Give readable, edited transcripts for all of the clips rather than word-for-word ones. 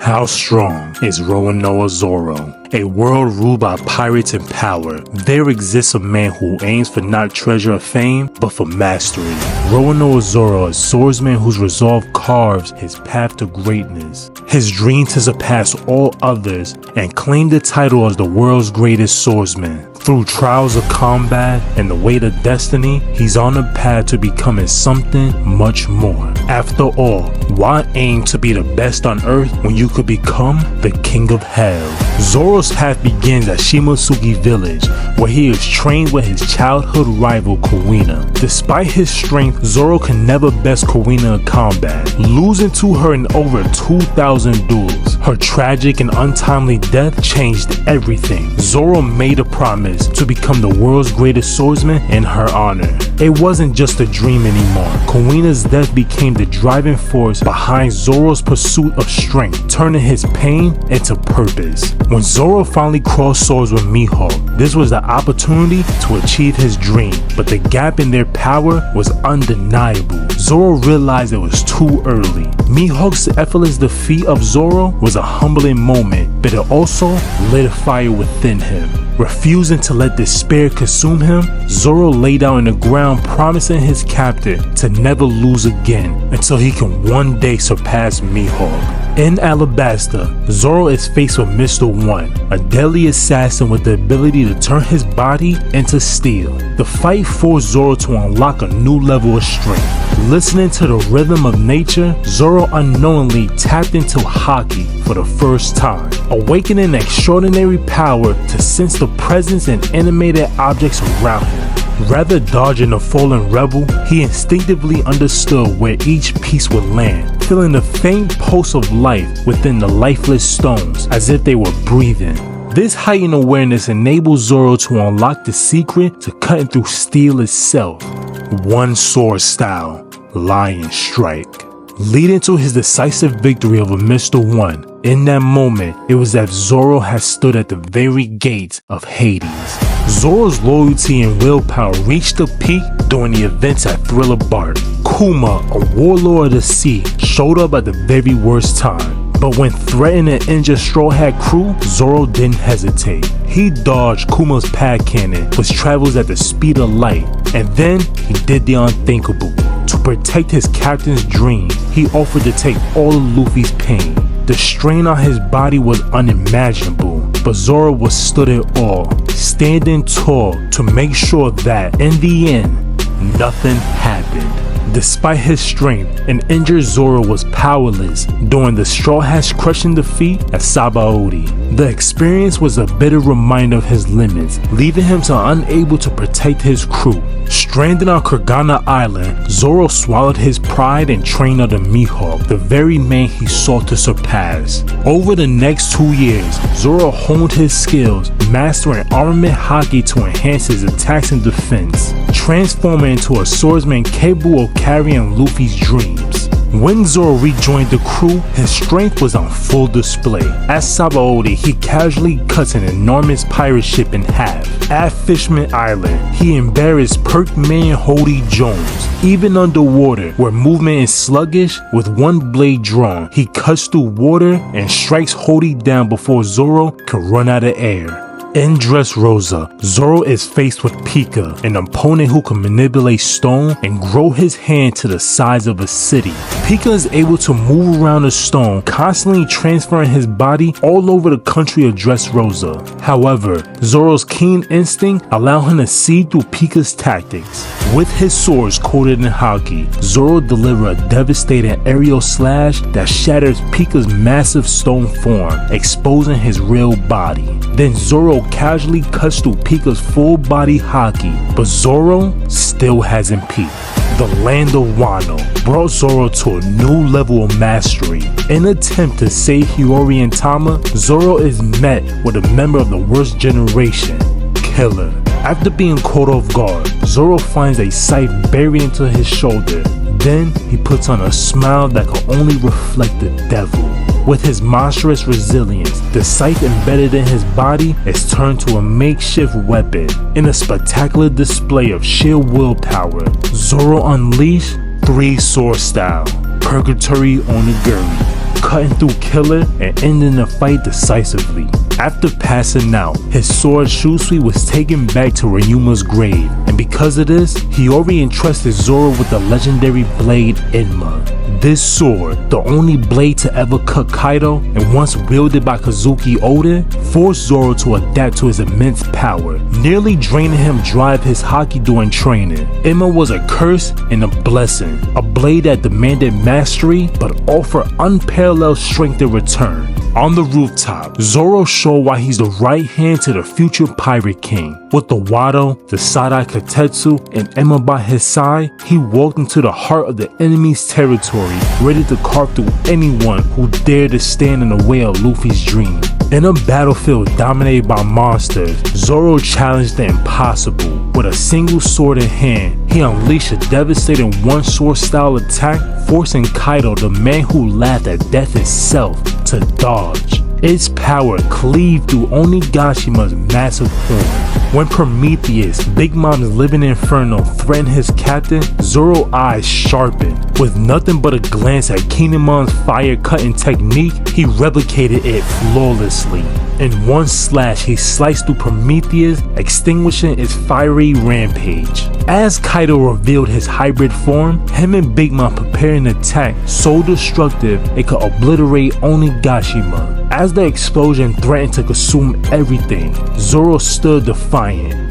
How strong is Roronoa Zoro? A world ruled by pirates and power, there exists a man who aims for not treasure or fame, but for mastery. Roronoa Zoro, a swordsman whose resolve carves his path to greatness. His dream to surpass all others and claim the title as the world's greatest swordsman. Through trials of combat and the weight of destiny, he's on a path to becoming something much more. After all, why aim to be the best on earth when you could become the king of hell? Zoro's path begins at Shimotsuki village, where he is trained with his childhood rival Kuina. Despite his strength, Zoro can never best Kuina in combat, losing to her in over 2,000 duels. Her tragic and untimely death changed everything. Zoro made a promise to become the world's greatest swordsman in her honor. It wasn't just a dream anymore. Kuina's death became the driving force behind Zoro's pursuit of strength, turning his pain into purpose. When Zoro finally crossed swords with Mihawk, this was the opportunity to achieve his dream, but the gap in their power was undeniable. Zoro realized it was too early. Mihawk's effortless defeat of Zoro was a humbling moment, but it also lit a fire within him. Refusing to let despair consume him, Zoro lay down on the ground, promising his captor to never lose again until he can one day surpass Mihawk. In Alabasta, Zoro is faced with Mr. One, a deadly assassin with the ability to turn his body into steel. The fight forced Zoro to unlock a new level of strength. Listening to the rhythm of nature, Zoro unknowingly tapped into Haki for the first time, awakening extraordinary power to sense the presence and animated objects around him. Rather dodging a fallen rebel, he instinctively understood where each piece would land, feeling the faint pulse of life within the lifeless stones as if they were breathing. This heightened awareness enables Zoro to unlock the secret to cutting through steel itself. One sword style, Lion Strike, leading to his decisive victory over Mr. One. In that moment, it was as if Zoro had stood at the very gates of Hades. Zoro's loyalty and willpower reached a peak during the events at Thriller Bark. Kuma, a warlord of the sea, showed up at the very worst time. But when threatening an injured Straw Hat crew, Zoro didn't hesitate. He dodged Kuma's pad cannon, which travels at the speed of light, and then he did the unthinkable. To protect his captain's dream, he offered to take all of Luffy's pain. The strain on his body was unimaginable, but Zoro withstood it all, standing tall to make sure that, in the end, nothing happened. Despite his strength, an injured Zoro was powerless during the Straw Hat's crushing defeat at Sabaody. The experience was a bitter reminder of his limits, leaving him unable to protect his crew. Stranded on Kurgana Island, Zoro swallowed his pride and trained under Mihawk, the very man he sought to surpass. Over the next 2 years, Zoro honed his skills, mastering armament Haki to enhance his attacks and defense, transforming into a swordsman capable of carrying Luffy's dreams. When Zoro rejoined the crew, his strength was on full display. At Sabaody, he casually cuts an enormous pirate ship in half. At Fishmen Island, he embarrassed Perkman Hody Jones. Even underwater, where movement is sluggish, with one blade drawn, he cuts through water and strikes Hody down before Zoro can run out of air. In Dressrosa, Zoro is faced with Pika, an opponent who can manipulate stone and grow his hand to the size of a city. Pika is able to move around the stone, constantly transferring his body all over the country of Dressrosa. However, Zoro's keen instinct allows him to see through Pika's tactics. With his swords coated in Haki, Zoro delivers a devastating aerial slash that shatters Pika's massive stone form, exposing his real body. Then Zoro casually cuts through Pika's full body Haki, but Zoro still hasn't peaked. The land of Wano brought Zoro to a new level of mastery. In an attempt to save Hiyori and Tama, Zoro is met with a member of the worst generation, Killer. After being caught off guard, Zoro finds a scythe buried into his shoulder. Then he puts on a smile that can only reflect the devil. With his monstrous resilience, the scythe embedded in his body is turned to a makeshift weapon. In a spectacular display of sheer willpower, Zoro unleashed 3 sword style, Purgatory Onigiri. cutting through Killer and ending the fight decisively. After passing out, his sword Shusui was taken back to Ryuma's grave, and because of this, he already entrusted Zoro with the legendary blade Enma. This sword, the only blade to ever cut Kaido and once wielded by Kazuki Oden, forced Zoro to adapt to his immense power, nearly draining him dry of his Haki during training. Enma was a curse and a blessing, a blade that demanded mastery but offered unparalleled strength in return. On the rooftop, Zoro showed why he's the right hand to the future Pirate King. With the Wado, the Sadai Katetsu, and Enma by his side, he walked into the heart of the enemy's territory, ready to carve through anyone who dared to stand in the way of Luffy's dream. In a battlefield dominated by monsters, Zoro challenged the impossible. With a single sword in hand, he unleashed a devastating one-sword style attack, forcing Kaido, the man who laughed at death itself, to dodge. Its power cleaved through Onigashima's massive horn. When Prometheus, Big Mom's living inferno, threatened his captain, Zoro's eyes sharpened. With nothing but a glance at Kinemon's fire-cutting technique, he replicated it flawlessly. In one slash, he sliced through Prometheus, extinguishing its fiery rampage. As Kaido revealed his hybrid form, him and Big Mom prepared an attack so destructive it could obliterate Onigashima. As the explosion threatened to consume everything, Zoro stood defiant.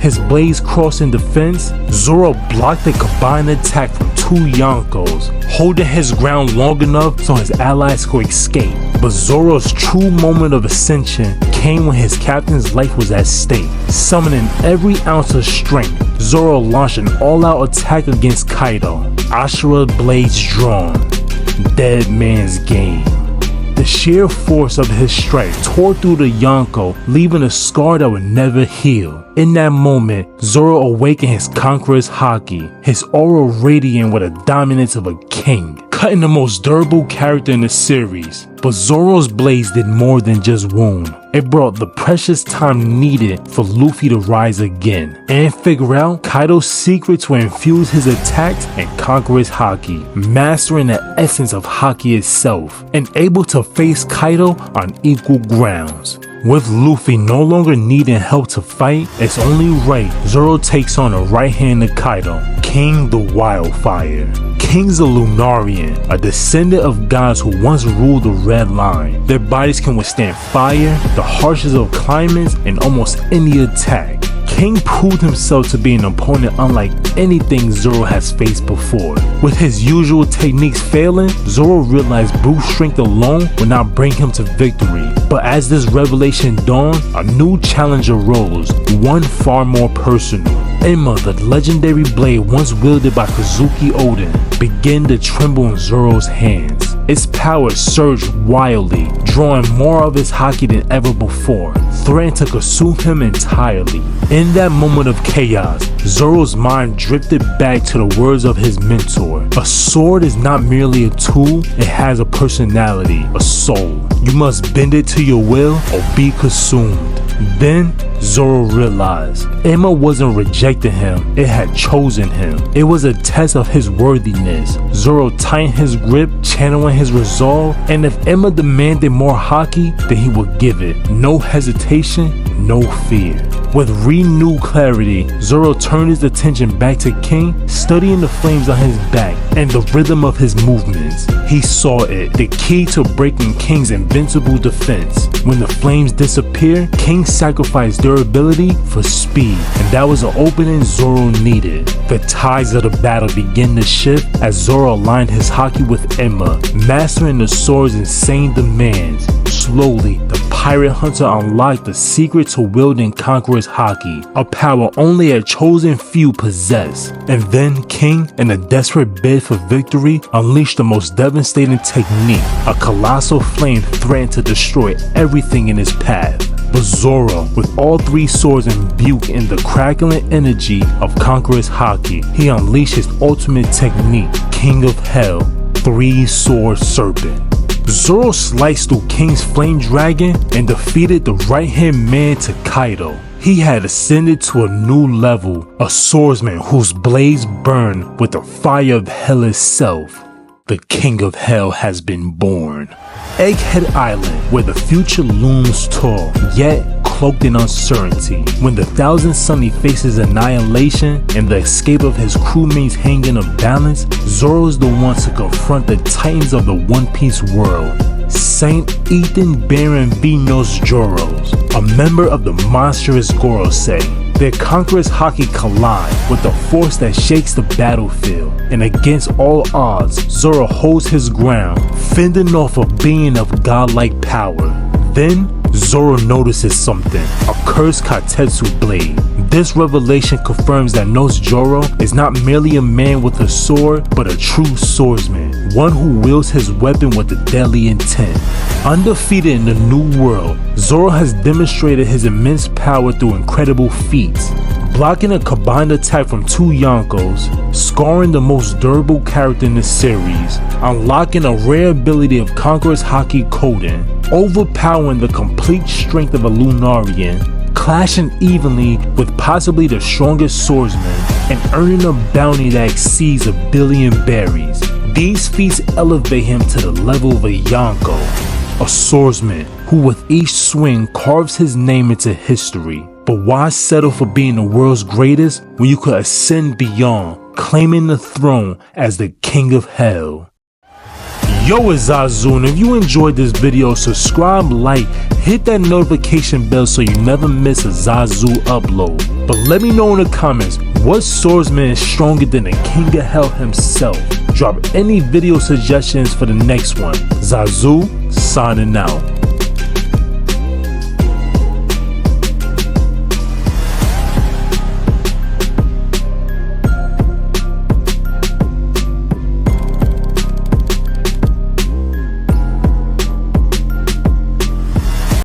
His blades crossed in defense, Zoro blocked the combined attack from two Yonkos, holding his ground long enough so his allies could escape. But Zoro's true moment of ascension came when his captain's life was at stake. Summoning every ounce of strength, Zoro launched an all-out attack against Kaido. Ashura blades drawn. Dead man's game. The sheer force of his strike tore through the Yonko, leaving a scar that would never heal. In that moment, Zoro awakened his Conqueror's Haki, his aura radiant with the dominance of a king, cutting the most durable character in the series. But Zoro's blades did more than just wound. It brought the precious time needed for Luffy to rise again and figure out Kaido's secret to infuse his attacks and conquer his Haki, mastering the essence of Haki itself, and able to face Kaido on equal grounds. With Luffy no longer needing help to fight, it's only right Zoro takes on the right hand of Kaido, King the Wildfire. King's a Lunarian, a descendant of gods who once ruled the Red Line. Their bodies can withstand fire, the harshest of climates, and almost any attack. King proved himself to be an opponent unlike anything Zoro has faced before. With his usual techniques failing, Zoro realized brute strength alone would not bring him to victory. But as this revelation dawned, a new challenge arose, one far more personal. Enma, the legendary blade once wielded by Kazuki Oden, began to tremble in Zoro's hands. Its power surged wildly, drawing more of his Haki than ever before, threatening to consume him entirely. In that moment of chaos, Zoro's mind drifted back to the words of his mentor. A sword is not merely a tool, it has a personality, a soul. You must bend it to your will or be consumed. Then, Zoro realized Enma wasn't rejecting him, it had chosen him. It was a test of his worthiness. Zoro tightened his grip, channeling his resolve, and if Enma demanded more Haki, then he would give it. No hesitation, no fear. With renewed clarity, Zoro turned his attention back to King, studying the flames on his back and the rhythm of his movements. He saw it, the key to breaking King's invincible defense. When the flames disappeared, King sacrificed durability for speed, and that was the opening Zoro needed. The tides of the battle began to shift as Zoro aligned his Haki with Enma, mastering the sword's insane demands. Slowly, the pirate hunter unlocked the secret to wielding Conqueror's Haki, a power only a chosen few possess. And then King, in a desperate bid for victory, unleashed the most devastating technique. A colossal flame threatened to destroy everything in his path. But Zoro, with all three swords imbued in the crackling energy of Conqueror's Haki, he unleashed his ultimate technique, King of Hell, Three-Sword Serpent. Zoro sliced through King's flame dragon and defeated the right-hand man to Kaido. He had ascended to a new level, a swordsman whose blades burn with the fire of hell itself. The King of Hell has been born. Egghead Island, where the future looms tall, yet cloaked in uncertainty. When the Thousand Sunny faces annihilation and the escape of his crewmates hang in a balance, Zoro is the one to confront the titans of the One Piece world. Saint Ethan Baron Vinos Joros, a member of the monstrous Gorosei. Their conqueror's Haki collide with the force that shakes the battlefield, and against all odds, Zoro holds his ground, fending off a being of godlike power. Then, Zoro notices something, a cursed Katetsu blade. This revelation confirms that Nose Zoro is not merely a man with a sword, but a true swordsman, one who wields his weapon with a deadly intent. Undefeated in the New World, Zoro has demonstrated his immense power through incredible feats, blocking a combined attack from 2 Yonkos, scoring the most durable character in the series, unlocking a rare ability of Conqueror's Haki Koden, overpowering the complete strength of a Lunarian, clashing evenly with possibly the strongest swordsman, and earning a bounty that exceeds 1 billion berries. These feats elevate him to the level of a Yonko, a swordsman who with each swing carves his name into history. But why settle for being the world's greatest when you could ascend beyond, claiming the throne as the king of hell? Yo, it's Zazu, and if you enjoyed this video, subscribe, like, hit that notification bell so you never miss a Zazu upload. But let me know in the comments, what swordsman is stronger than the king of hell himself? Drop any video suggestions for the next one. Zazu, signing out.